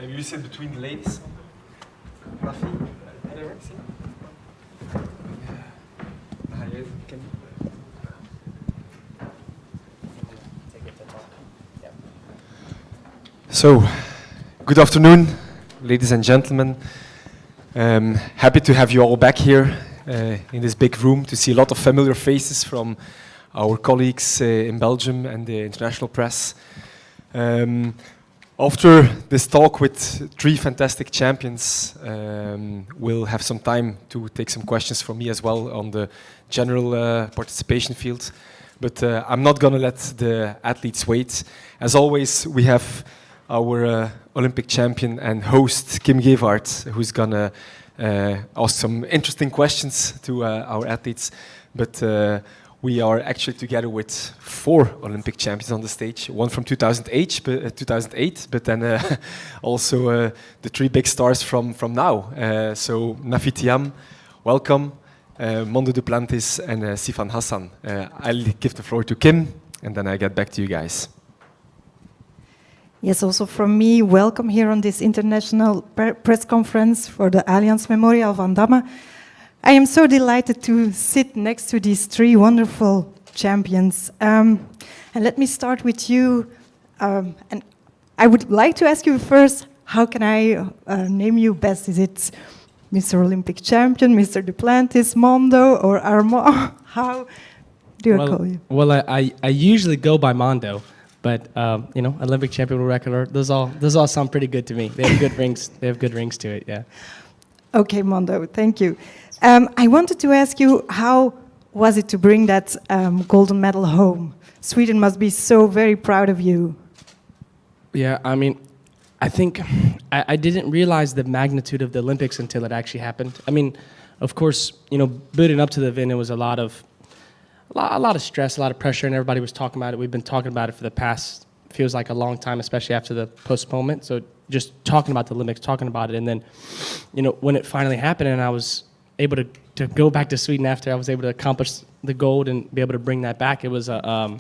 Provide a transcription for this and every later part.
Maybe you sit between the ladies. Nafi, So, good afternoon, ladies and gentlemen. Happy to have you all back here in this big room to see a lot of familiar faces from our colleagues in Belgium and the international press. After this talk with three fantastic champions, we'll have some time to take some questions from me as well on the general participation field. But I'm not going to let the athletes wait. As always, we have our Olympic champion and host, Kim Gevaert, who's going to ask some interesting questions to our athletes. But we are actually together with 4 Olympic champions on the stage, one from 2008, but then also the 3 big stars from now. So Nafi Thiam, welcome, Mondo Duplantis and Sifan Hassan. I'll give the floor to Kim, and then I get back to you guys. Yes, also from me, welcome here on this international press conference for the Allianz Memorial of Van Damme. I am so delighted to sit next to these 3 wonderful champions. And let me start with you. And I would like to ask you first, how can I name you best? Is it Mr. Olympic Champion, Mr. Duplantis, Mondo, or Armand? How do I call you? Well, I usually go by Mondo, but you know, Olympic Champion or regular, those all sound pretty good to me. They have good rings. They have good rings to it. Yeah. Okay, Mondo, thank you. I wanted to ask you, how was it to bring that golden medal home? Sweden must be so very proud of you. Yeah, I mean, I think I didn't realize the magnitude of the Olympics until it actually happened. I mean, of course, you know, building up to the event, it was a lot of stress, a lot of pressure, and everybody was talking about it. We've been talking about it for the past, feels like a long time, especially after the postponement. So just talking about the Olympics, talking about it, and then, you know, when it finally happened, and I was able to go back to Sweden after I was able to accomplish the gold and be able to bring that back, it was a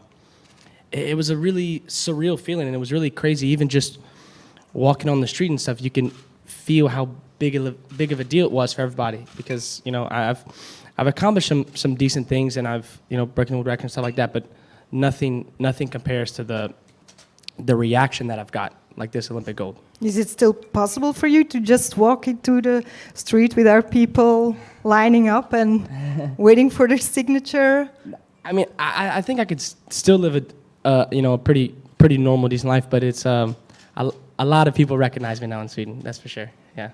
really surreal feeling, and it was really crazy. Even just walking on the street and stuff, you can feel how big of a deal it was for everybody, because, you know, I've accomplished some decent things, and I've, you know, broken the world record and stuff like that, but nothing compares to the reaction that I've got, like this Olympic gold. Is it still possible for you to just walk into the street with our people lining up and waiting for their signature? I mean, I think I could still live you know, a pretty normal, decent life, but it's a lot of people recognize me now in Sweden. That's for sure. Yeah.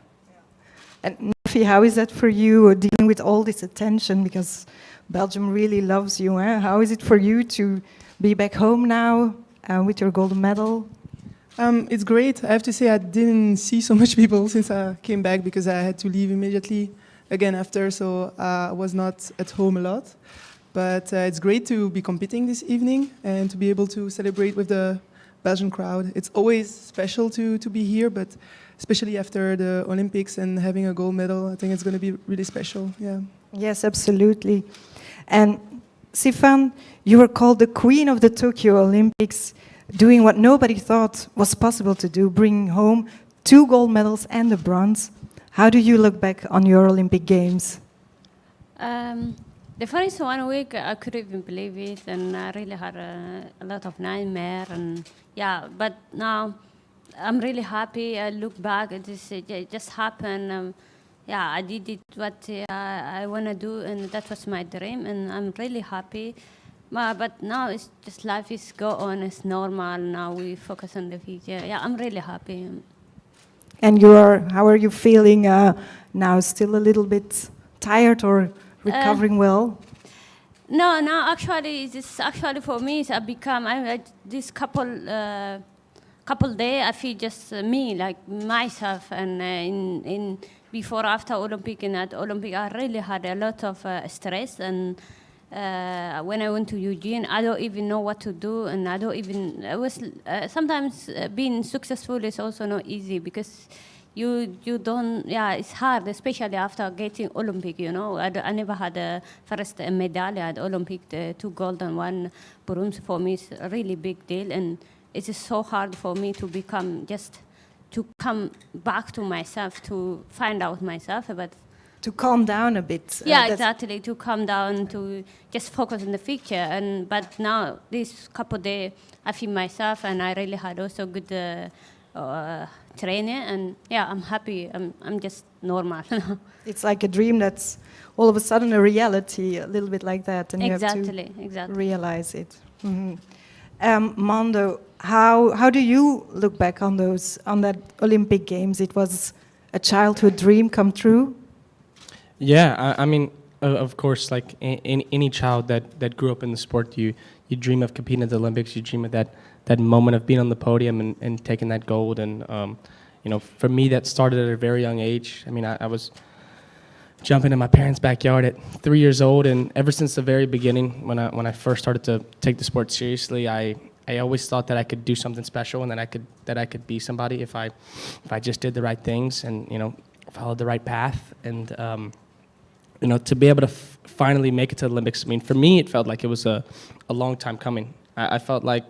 And Nafi, how is that for you, dealing with all this attention? Because Belgium really loves you. Eh? How is it for you to be back home now with your golden medal? It's great. I have to say I didn't see so much people since I came back, because I had to leave immediately again after, so I was not at home a lot. But it's great to be competing this evening and to be able to celebrate with the Belgian crowd. It's always special to be here, but especially after the Olympics and having a gold medal, I think it's going to be really special. Yeah. Yes, absolutely. And Sifan, you were called the Queen of the Tokyo Olympics, doing what nobody thought was possible to do, bringing home 2 gold medals and a bronze. How do you look back on your Olympic Games? The first 1 week, I couldn't even believe it, and I really had a lot of nightmare, and yeah, but now I'm really happy. I look back, it just happened. Yeah, I did it what I want to do, and that was my dream, and I'm really happy. But now it's just life is go on, it's normal. Now we focus on the future. Yeah, I'm really happy. And how are you feeling now? Still a little bit tired or recovering well? No, actually, this actually for me, it's this couple days, I feel just me, like myself, and in before, after Olympic, and at Olympic, I really had a lot of stress, and when I went to Eugene, I don't even know what to do, and I was sometimes being successful is also not easy, because you don't, yeah, it's hard, especially after getting Olympic, you know. I never had a first medal at Olympic, 2 gold and 1 bronze. For me, it's a really big deal, and it is so hard for me to become just to come back to myself, to find out myself, but To calm down a bit. yeah, that's- exactly, to calm down, to just focus on the future. But now, this couple of days, I feel myself, and I really had also good training, and yeah, I'm happy. I'm just normal. It's like a dream that's all of a sudden a reality, a little bit like that, and you have exactly. to realize it. Mondo, how do you look back on that Olympic Games? It was a childhood dream come true. Yeah, I mean, of course, like any child that grew up in the sport, you dream of competing at the Olympics. You dream of that moment of being on the podium and taking that gold. And for me, that started at a very young age. I mean, I was jumping in my parents' backyard at 3 years old, and ever since the very beginning, when I first started to take the sport seriously, I always thought that I could do something special, and that I could be somebody if I just did the right things and followed the right path. And to be able to finally make it to the Olympics, I mean, for me, it felt like it was a long time coming. I felt like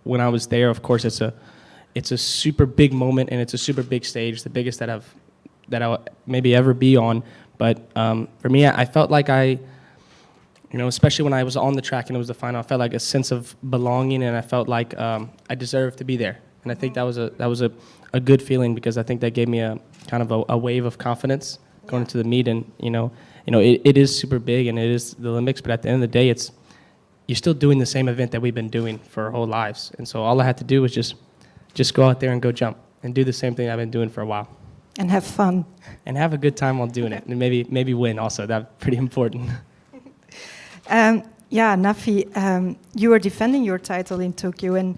when I was there, of course, it's a super big moment, and it's a super big stage, the biggest that I'll maybe ever be on. But for me, I felt like especially when I was on the track and it was the final, I felt like a sense of belonging, and I felt like I deserved to be there. And I think that was a good feeling, because I think that gave me a kind of a wave of confidence going into the meet. And it is super big, and it is the Olympics, but at the end of the day, you're still doing the same event that we've been doing for our whole lives. And so all I had to do was just go out there and go jump and do the same thing I've been doing for a while. And have fun. And have a good time while doing it, and maybe win also. That's pretty important. Nafi, you were defending your title in Tokyo, and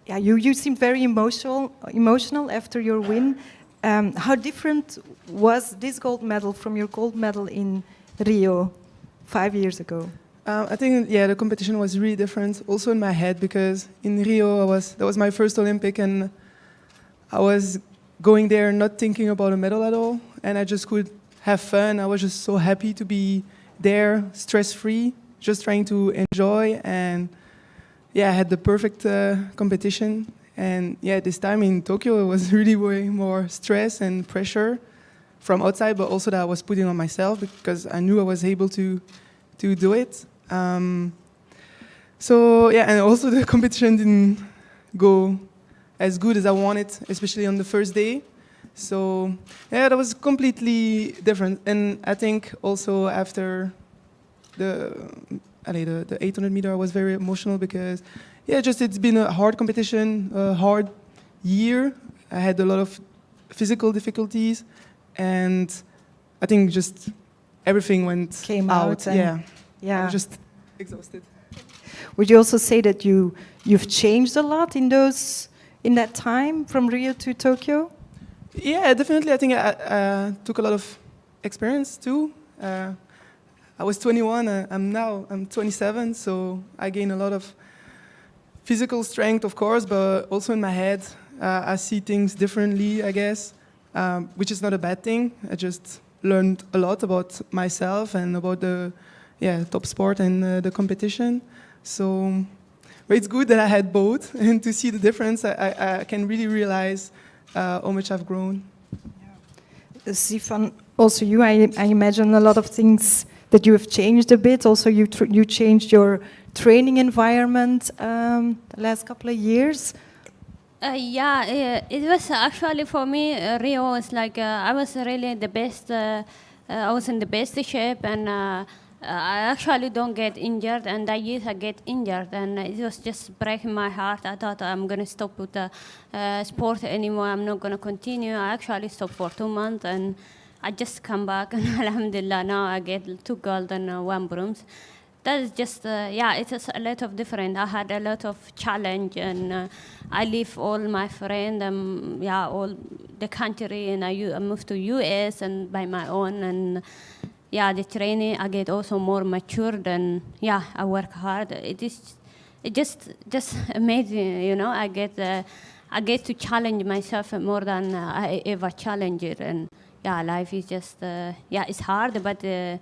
you seemed very emotional after your win. How different was this gold medal from your gold medal in Rio 5 years ago? I think, the competition was really different, also in my head, because in Rio, that was my first Olympic, and I was going there not thinking about a medal at all, and I just could have fun. I was just so happy to be there, stress-free, just trying to enjoy, and I had the perfect competition. And this time in Tokyo, it was really way more stress and pressure from outside, but also that I was putting on myself, because I knew I was able to do it. And also the competition didn't go as good as I wanted, especially on the first day. So that was completely different. And I think also after the 800 meter, I was very emotional, because it's been a hard competition, a hard year. I had a lot of physical difficulties, and I think just everything came out. I was just exhausted. Would you also say that you've changed a lot in that time from Rio to Tokyo? Yeah, definitely. I think I took a lot of experience too. I was 21. I'm 27, so I gained a lot of physical strength, of course, but also in my head, I see things differently, I guess, which is not a bad thing. I just learned a lot about myself and about the top sport and the competition. So but it's good that I had both, and to see the difference, I can really realize how much I've grown. Sifan, also you, I imagine a lot of things that you have changed a bit. Also, you changed your training environment the last couple of years. It was actually for me, Rio was like, I was really the best, I was in the best shape, and I actually don't get injured, and that year I get injured, and it was just breaking my heart. I thought I'm going to stop with the sport anymore, I'm not going to continue. I actually stopped for 2 months, and I just come back, and alhamdulillah, now I get 2 gold and 1 bronze. That is just, it's a lot of different. I had a lot of challenge, and I leave all my friends, all the country, and I moved to US and by my own, and the training, I get also more matured, and I work hard. It just amazing, I get to challenge myself more than I ever challenged it, and life is just, it's hard, but it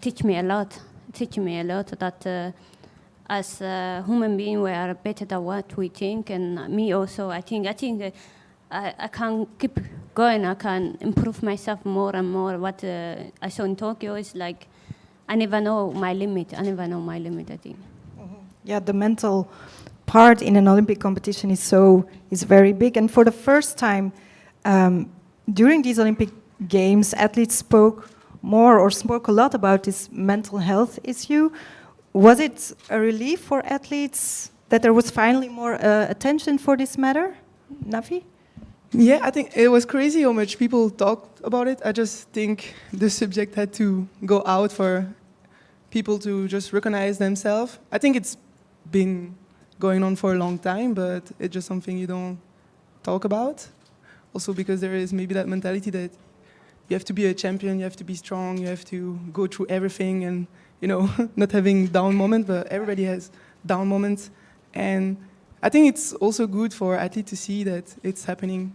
teach me a lot. It teach me a lot that as a human being, we are better than what we think, and me also. I think I can keep going. I can improve myself more and more. What I saw in Tokyo is like, I never know my limit. I never know my limit, I think. Yeah, the mental part in an Olympic competition is very big. And for the first time during these Olympic Games, athletes spoke a lot about this mental health issue. Was it a relief for athletes that there was finally more attention for this matter? Nafi? Yeah, I think it was crazy how much people talked about it. I just think the subject had to go out for people to just recognize themselves. I think it's been going on for a long time, but it's just something you don't talk about. Also because there is maybe that mentality that you have to be a champion, you have to be strong, you have to go through everything and, you know, not having down moments, but everybody has down moments. And I think it's also good for athletes to see that it's happening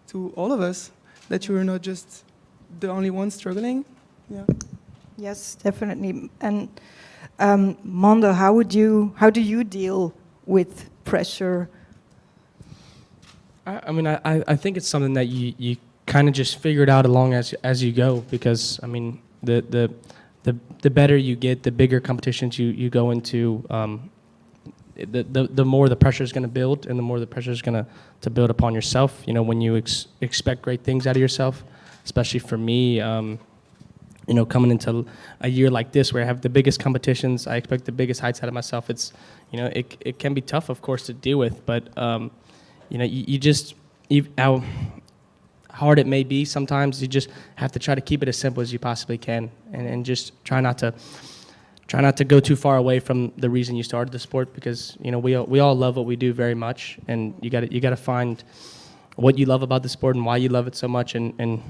to all of us, that you are not just the only one struggling. Yeah. Yes, definitely. And Mondo, how do you deal with pressure? I mean, I think it's something that you kind of just figure it out along as you go, because I mean the better you get, the bigger competitions you go into, the more the pressure is going to build, and the more the pressure is going to build upon yourself. You know, when you expect great things out of yourself, especially for me, you know, coming into a year like this where I have the biggest competitions, I expect the biggest heights out of myself. It's, you know, it can be tough, of course, to deal with, but you know, how hard it may be sometimes, you just have to try to keep it as simple as you possibly can, and just try not to go too far away from the reason you started the sport, because, you know, we all love what we do very much, and you got to find what you love about the sport and why you love it so much, and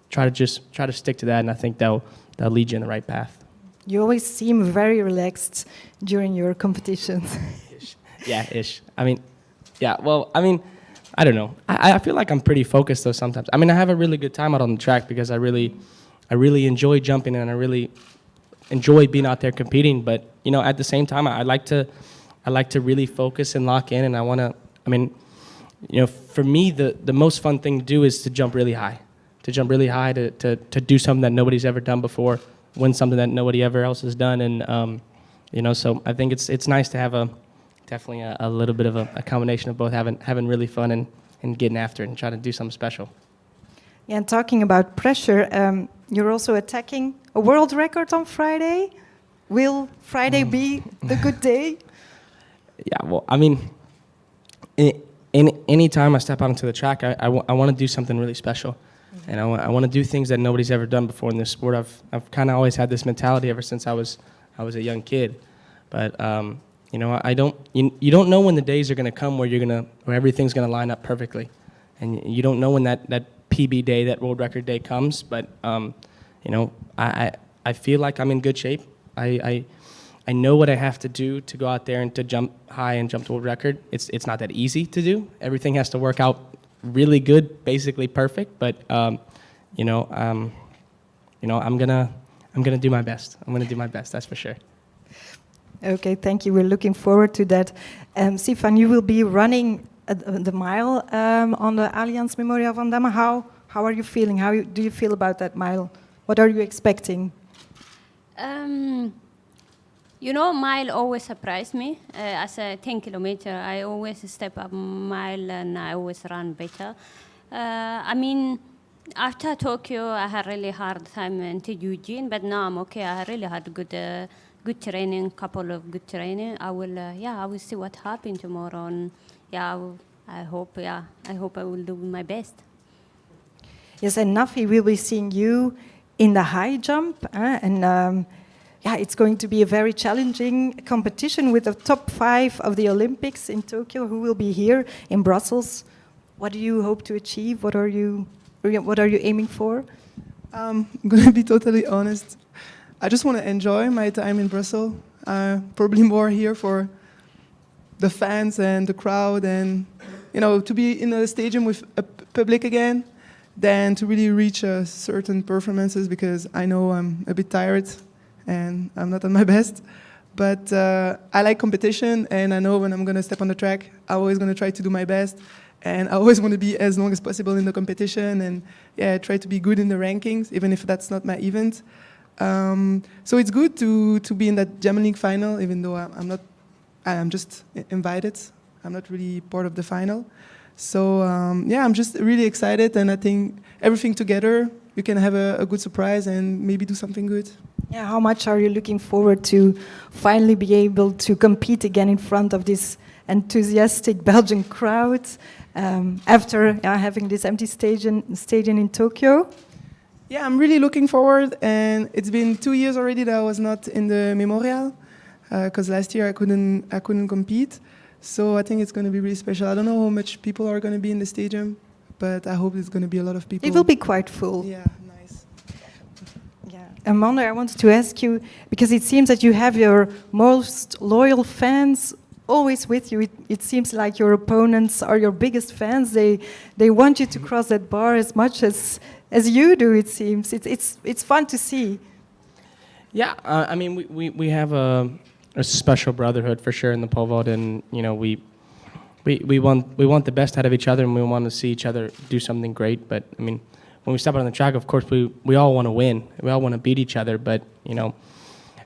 try to stick to that, and I think that'll lead you in the right path. You always seem very relaxed during your competitions. Yeah, ish. I mean, yeah, well, I mean, I don't know. I feel like I'm pretty focused though sometimes. I mean, I have a really good time out on the track because I really enjoy jumping, and I really enjoy being out there competing. But, you know, at the same time, I like to really focus and lock in, and I mean, you know, for me, the most fun thing to do is to jump really high, to do something that nobody's ever done before, win something that nobody ever else has done. And, you know, so I think it's nice to have definitely a little bit of a combination of both, having really fun and getting after it and trying to do something special. Yeah, and talking about pressure, you're also attacking a world record on Friday. Will Friday be the good day? Yeah, well, I mean, any time I step out into the track, I want to do something really special. Mm-hmm. And I want to do things that nobody's ever done before in this sport. I've kind of always had this mentality ever since I was a young kid. But you know, you don't know when the days are going to come where everything's going to line up perfectly, and you don't know when that PB day, that world record day comes. But you know, I feel like I'm in good shape. I know what I have to do to go out there and to jump high and jump to world record. It's not that easy to do. Everything has to work out really good, basically perfect. But you know, I'm gonna do my best. I'm gonna do my best. That's for sure. Okay, thank you. We're looking forward to that. Sifan, you will be running the mile on the Allianz Memorial van Damme. How are you feeling? How do you feel about that mile? What are you expecting? You know, mile always surprised me. As a 10 kilometer, I always step up mile and I always run better. I mean, after Tokyo, I had really hard time into Eugene, but now I'm okay. I really had good training, couple of good training. I will see what happens tomorrow. And I hope I will do my best. Yes, and Nafi, we'll be seeing you in the high jump, and it's going to be a very challenging competition with the top 5 of the Olympics in Tokyo, who will be here in Brussels. What do you hope to achieve? What are you aiming for? I'm gonna be totally honest. I just want to enjoy my time in Brussels. Probably more here for the fans and the crowd, and to be in a stadium with a public again, than to really reach certain performances, because I know I'm a bit tired and I'm not at my best. But I like competition, and I know when I'm going to step on the track, I'm always going to try to do my best. And I always want to be as long as possible in the competition, and yeah, I try to be good in the rankings, even if that's not my event. So it's good to be in that Diamond League final, even though I'm just invited. I'm not really part of the final. So yeah, I'm just really excited, and I think everything together, you can have a good surprise and maybe do something good. Yeah, how much are you looking forward to finally be able to compete again in front of this enthusiastic Belgian crowd after having this empty stadium in Tokyo? Yeah, I'm really looking forward, and it's been 2 years already that I was not in the Memorial, because last year I couldn't compete. So I think it's going to be really special. I don't know how much people are going to be in the stadium, but I hope there's going to be a lot of people. It will be quite full. Yeah, nice. Yeah, Mondo, I wanted to ask you, because it seems that you have your most loyal fans always with you. It seems like your opponents are your biggest fans. They want you to cross that bar as much as you do. It seems it's fun to see. Yeah, I mean, we have a special brotherhood for sure in the pole vault, and you know we want the best out of each other, and we want to see each other do something great. But I mean, when we step out on the track, of course we all want to win. We all want to beat each other. But you know,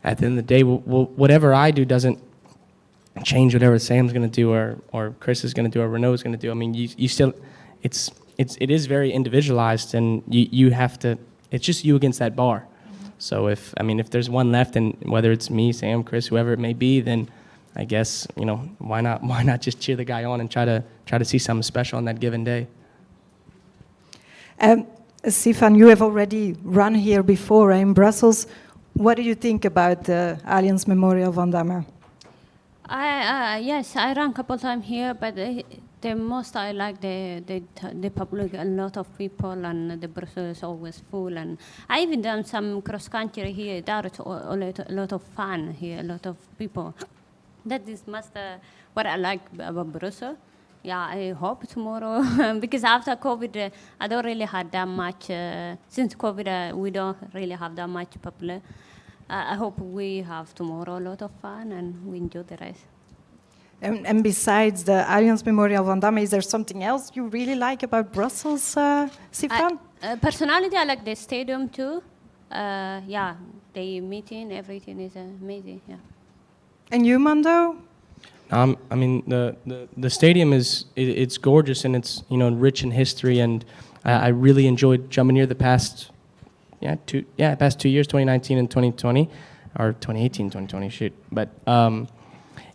at the end of the day, whatever I do doesn't change whatever Sam's going to do, or Chris is going to do, or Renault's going to do. I mean, you still, it is very individualized, and you have to. It's just you against that bar. So if there's one left, and whether it's me, Sam, Chris, whoever it may be, then I guess why not just cheer the guy on and try to see something special on that given day. Sifan, you have already run here before in Brussels. What do you think about the Allianz Memorial Van Damme? Yes, I ran a couple times here, but the most I like the public, a lot of people, and the Brussels is always full. And I even done some cross country here. There is a lot of fun here, a lot of people. That is what I like about Brussels. Yeah, I hope tomorrow, because after COVID, I don't really have that much. Since COVID, we don't really have that much popular. I hope we have tomorrow a lot of fun and we enjoy the rest. And besides the Allianz Memorial Van Damme, is there something else you really like about Brussels, Sifan? Personality, I like the stadium too. Yeah, the meeting, everything is amazing. Yeah. And you, Mondo? I mean, the stadium it's gorgeous, and it's rich in history, and I really enjoyed jumping here the past 2 years, 2019 and 2020, or 2018, 2020, shoot. But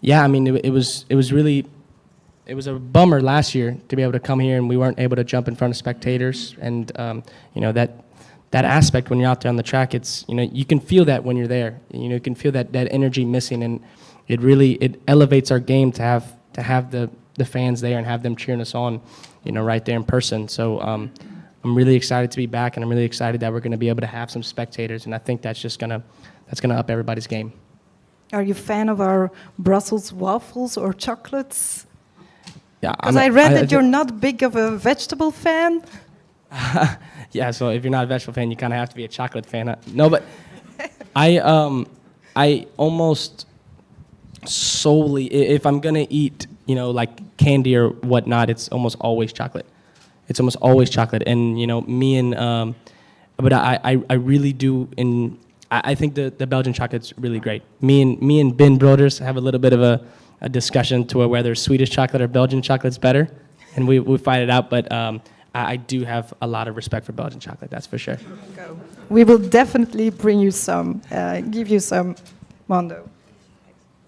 yeah, I mean, it was a bummer last year to be able to come here and we weren't able to jump in front of spectators, and that aspect when you're out there on the track, it's you can feel that when you're there, you can feel that energy missing, and it elevates our game to have the fans there and have them cheering us on, right there in person. So I'm really excited to be back, and I'm really excited that we're going to be able to have some spectators, and I think that's gonna up everybody's game. Are you a fan of our Brussels waffles or chocolates? Yeah, because I read that you're not big of a vegetable fan. Yeah, so if you're not a vegetable fan, you kind of have to be a chocolate fan. No, but I almost solely, if I'm gonna eat, like candy or whatnot, it's almost always chocolate. It's almost always chocolate, and me and, but I really do. I think the Belgian chocolate's really great. Me and Ben Broders have a little bit of a discussion to whether Swedish chocolate or Belgian chocolate's better, and we fight it out. But I do have a lot of respect for Belgian chocolate, that's for sure. We will definitely bring you some, give you some, Mondo.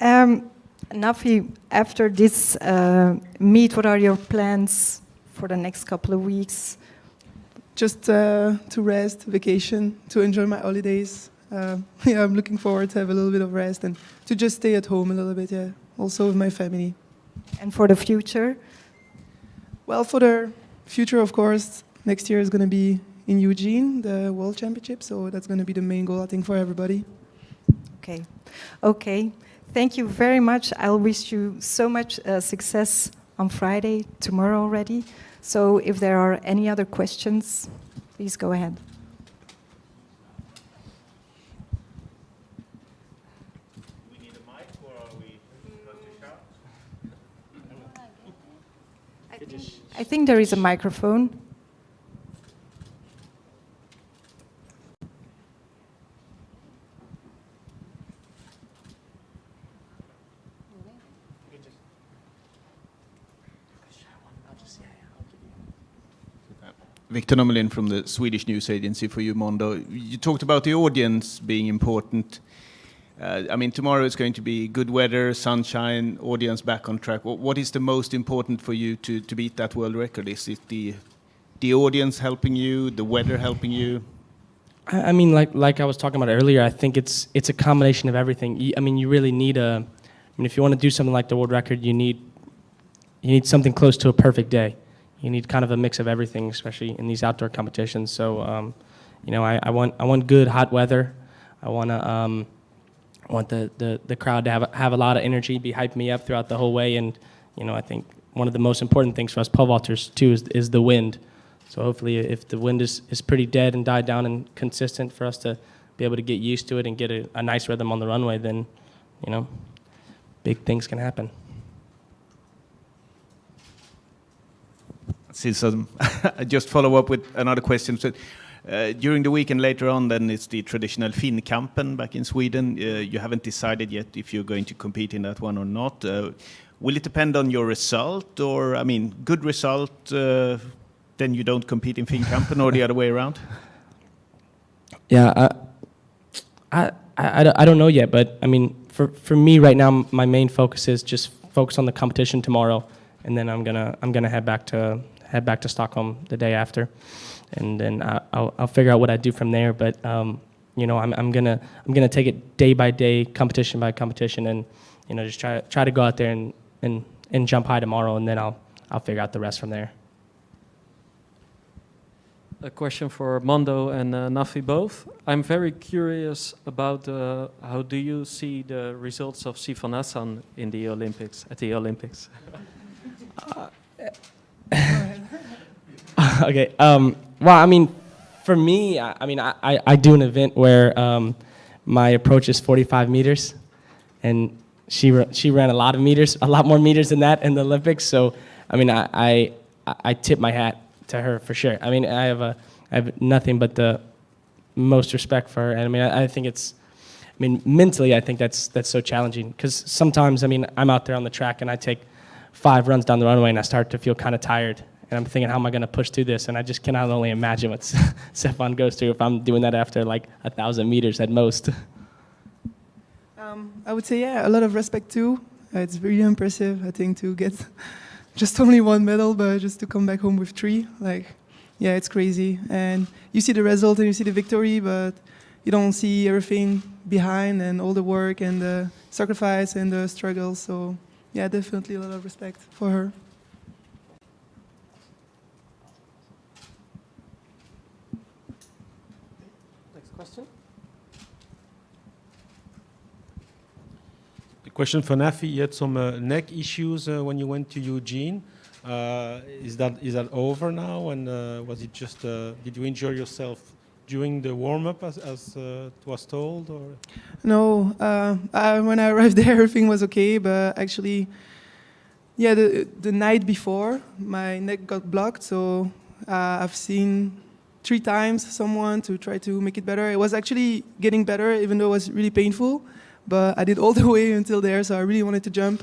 Nafi, after this meet, what are your plans for the next couple of weeks? Just to rest, vacation, to enjoy my holidays. Yeah, I'm looking forward to have a little bit of rest and to just stay at home a little bit, yeah. Also with my family. And for the future? Well, for the future, of course, next year is going to be in Eugene, the World Championship, so that's going to be the main goal, I think, for everybody. Okay. Thank you very much. I'll wish you so much success on Friday, tomorrow already. So if there are any other questions, please go ahead. We need a mic, or are we supposed to shout? I think there is a microphone. Victor Nomelin from the Swedish news agency for you, Mondo. You talked about the audience being important. I mean, tomorrow is going to be good weather, sunshine, audience back on track. What is the most important for you to beat that world record? Is it the audience helping you, the weather helping you? I mean, like I was talking about earlier, I think it's a combination of everything. I mean, you really need I mean, if you want to do something like the world record, you need something close to a perfect day. You need kind of a mix of everything, especially in these outdoor competitions. So, you know, I want good hot weather. I want the crowd to have a lot of energy, be hyping me up throughout the whole way. And, you know, I think one of the most important things for us pole vaulters too is the wind. So hopefully, if the wind is pretty dead and died down and consistent for us to be able to get used to it and get a nice rhythm on the runway, then, you know, big things can happen. Since I just follow up with another question. So, during the weekend later on, then it's the traditional Finnkampen back in Sweden. You haven't decided yet if you're going to compete in that one or not. Will it depend on your result, or I mean, good result, then you don't compete in Finnkampen, or the other way around? Yeah, I don't know yet, but I mean, for me right now, my main focus is just focus on the competition tomorrow, and then I'm gonna head back to Stockholm the day after, and then I'll figure out what I do from there. But you know, I'm gonna take it day by day, competition by competition, and you know, just try to go out there and jump high tomorrow, and then I'll figure out the rest from there. A question for Mondo and Nafi both. I'm very curious about how do you see the results of Sifan Hassan in the Olympics, at the Olympics? Okay. Well, I mean, for me, I do an event where my approach is 45 meters, and she ran a lot more meters than that in the Olympics. So, I mean, I tip my hat to her for sure. I mean, I have nothing but the most respect for her, and I mean, I think mentally, I think that's so challenging, because sometimes, I mean, I'm out there on the track and I take 5 runs down the runway and I start to feel kind of tired, and I'm thinking, how am I going to push through this? And I just cannot only imagine what Sifan goes through if I'm doing that after like 1,000 meters at most. I would say, yeah, a lot of respect too. It's really impressive, I think, to get just only 1 medal, but just to come back home with 3, like, yeah, it's crazy. And you see the result and you see the victory, but you don't see everything behind and all the work and the sacrifice and the struggle. So, yeah, definitely a lot of respect for her. Next question. The question for Nafi: you had some neck issues when you went to Eugene. Is that over now? And was it just? Did you injure yourself during the warm-up, as it was told, or? No, when I arrived there, everything was okay. But actually, yeah, the night before, my neck got blocked. So I've seen 3 times someone to try to make it better. It was actually getting better, even though it was really painful. But I did all the way until there, so I really wanted to jump.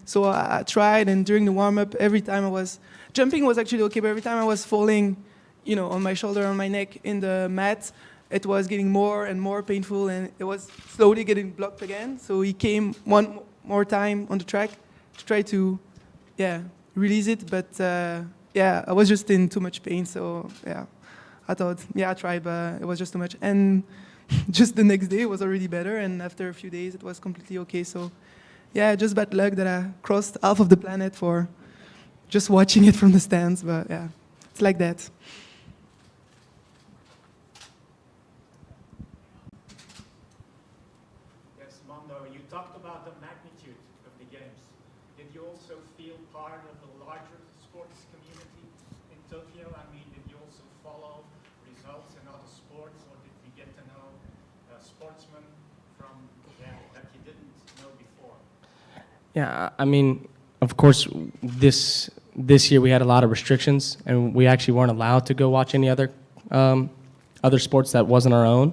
So I tried, and during the warm-up, every time I was jumping was actually okay, but every time I was falling, you know, on my shoulder, on my neck, in the mat, it was getting more and more painful, and it was slowly getting blocked again. So he came one more time on the track to try to, yeah, release it, but yeah, I was just in too much pain. So yeah, I thought, yeah, I tried, but it was just too much. And just the next day it was already better, and after a few days it was completely okay. So yeah, just bad luck that I crossed half of the planet for just watching it from the stands, but yeah, it's like that. Yes, Mondo, you talked about the magnitude of the games. Did you also feel part of the larger sports community in Tokyo? I mean, did you also follow results in other sports, or did you get to know sportsmen from that you didn't know before? Yeah, I mean, of course, this this year we had a lot of restrictions, and we actually weren't allowed to go watch any other sports that wasn't our own.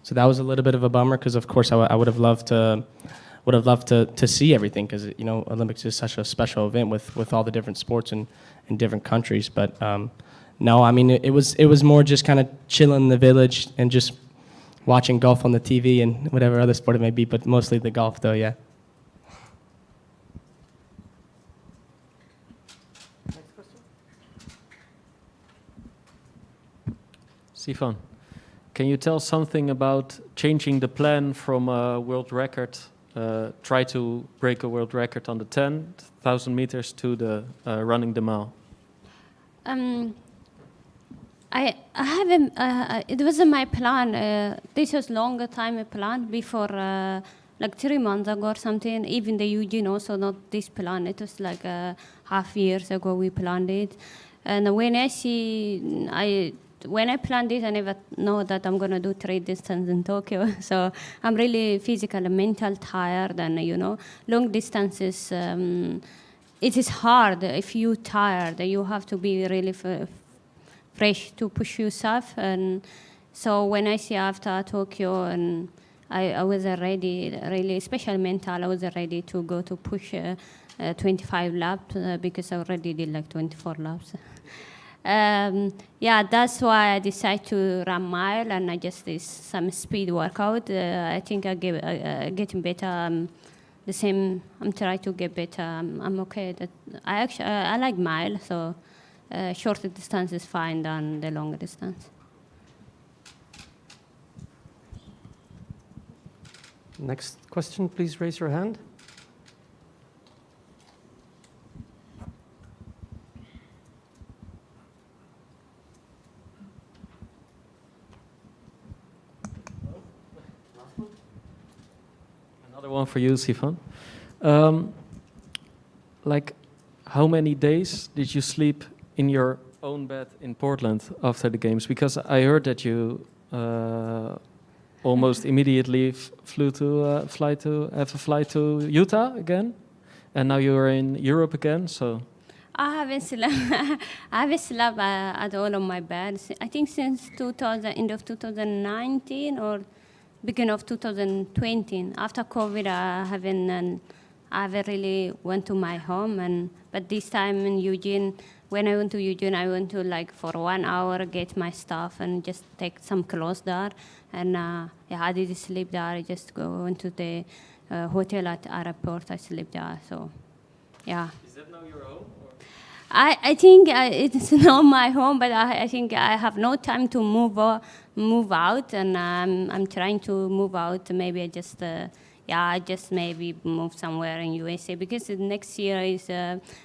So that was a little bit of a bummer, because of course I would have loved to see everything, because Olympics is such a special event with all the different sports in different countries. But no, I mean it was more just kind of chilling in the village and just watching golf on the TV and whatever other sport it may be, but mostly the golf though, yeah. Sifan, can you tell something about changing the plan from a world record, try to break a world record on the 10,000 meters to the running the mile? I haven't. It wasn't my plan. This was longer time a plan before, like 3 months ago or something. Even the Eugene also not this plan. It was like half years ago we planned it. And when I planned it, I never know that I'm gonna do 3 distance in Tokyo. So I'm really physical and mental tired, and long distances. It is hard. If you're tired, you have to be really fresh to push yourself. And so when I see after Tokyo, and I was ready, really, especially mental, I was ready to go to push 25 laps because I already did like 24 laps. Yeah, that's why I decided to run mile, and I just did some speed workout. I think I getting better. The same. I'm trying to get better. I'm okay. I like mile, so shorter distance is fine than the longer distance. Next question, please raise your hand. Another one for you, Sifan. Like, how many days did you sleep in your own bed in Portland after the games? Because I heard that you almost immediately flew to fly to Utah again, and now you're in Europe again. So I haven't slept at all on my bed. I think since end of 2019 or beginning of 2020. After COVID, I haven't really went to my home. But this time in Eugene, when I went to Eugene, I went to like for 1 hour, get my stuff and just take some clothes there. And yeah, I didn't sleep there. I just went to the hotel at airport. I sleep there. So, yeah. is that now your home? Or? I think it's not my home, but I think I have no time to move out, and I'm trying to move out. Maybe I just maybe move somewhere in USA, because next year is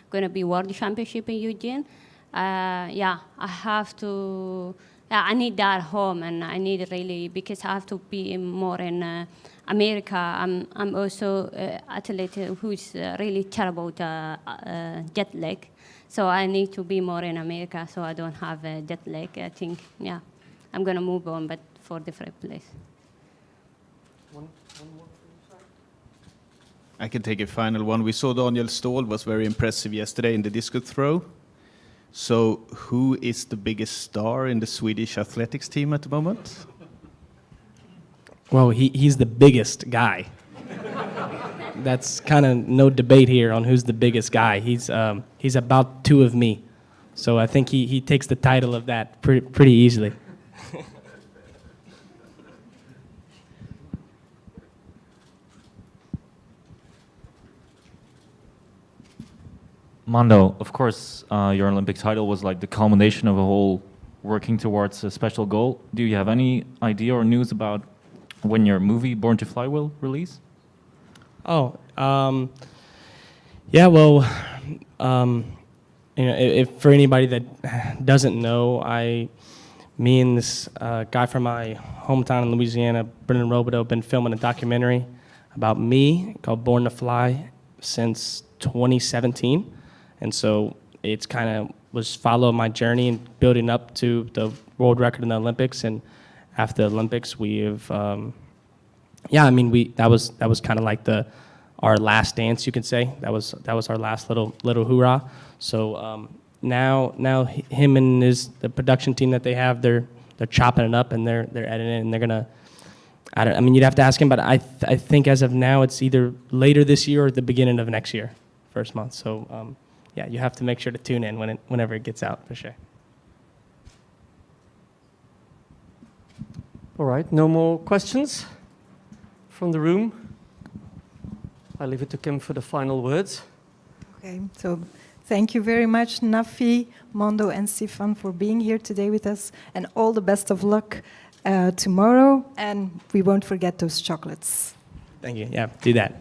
going to be World Championship in Eugene. Yeah, I have to. Yeah, I need that home, and I need really, because I have to be more in America. I'm also an athlete who's really terrible jet lag. So I need to be more in America, so I don't have a jet lag. I think, yeah, I'm gonna move on, but for different place. One more for you, I can take a final one. We saw Daniel Ståhl was very impressive yesterday in the discus throw. So who is the biggest star in the Swedish athletics team at the moment? Well, he's the biggest guy. That's kind of no debate here on who's the biggest guy. He's about 2 of me, so I think he takes the title of that pretty easily. Mondo, of course, your Olympic title was like the culmination of a whole working towards a special goal. Do you have any idea or news about when your movie Born to Fly will release? Oh, yeah. Well, if for anybody that doesn't know, me and this guy from my hometown in Louisiana, Brendan Robideau, been filming a documentary about me called Born to Fly since 2017, and so it's kind of was follow my journey and building up to the world record in the Olympics, and after the Olympics, we have. Yeah, I mean, that was kind of like the our last dance, you could say. That was our last little hoorah. So now him and the production team that they have, they're chopping it up and they're editing it, and they're gonna. I mean, you'd have to ask him, but I think as of now, it's either later this year or at the beginning of next year, first month. So yeah, you have to make sure to tune in whenever it gets out, for sure. All right, no more questions from the room. I leave it to Kim for the final words. Okay, so thank you very much, Nafi, Mondo, and Sifan, for being here today with us, and all the best of luck tomorrow. And we won't forget those chocolates. Thank you. Yeah, do that.